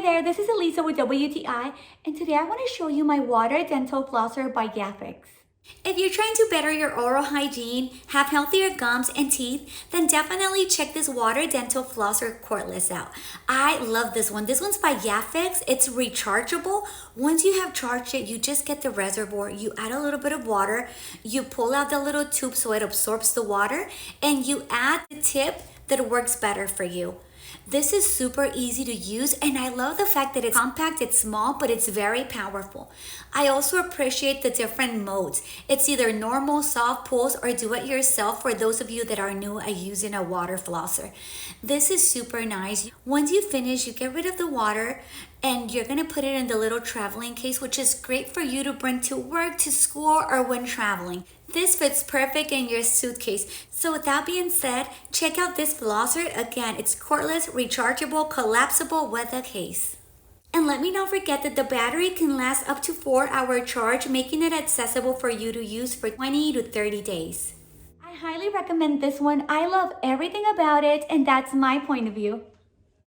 there, this is Elisa with WTI, and today I want to show you my water dental flosser by YaFex. If you're trying to better your oral hygiene, have healthier gums and teeth, then definitely check this water dental flosser cordless out. I love this one. This one's by YaFex. It's rechargeable. Once you have charged it, you just get the reservoir, you add a little bit of water, you pull out the little tube so it absorbs the water, and you add the tip that works better for you. This is super easy to use, and I love the fact that it's compact, it's small, but it's very powerful. I also appreciate the different modes. It's either normal, soft pulls, or do it yourself for those of you that are new at using a water flosser. This is super nice. Once you finish, you get rid of the water, and you're gonna put it in the little traveling case, which is great for you to bring to work, to school, or when traveling. This fits perfect in your suitcase. So with that being said, check out this flosser. Again, it's cordless, rechargeable, collapsible with a case. And let me not forget that the battery can last up to 4-hour charge, making it accessible for you to use for 20 to 30 days. I highly recommend this one. I love everything about it, and that's my point of view.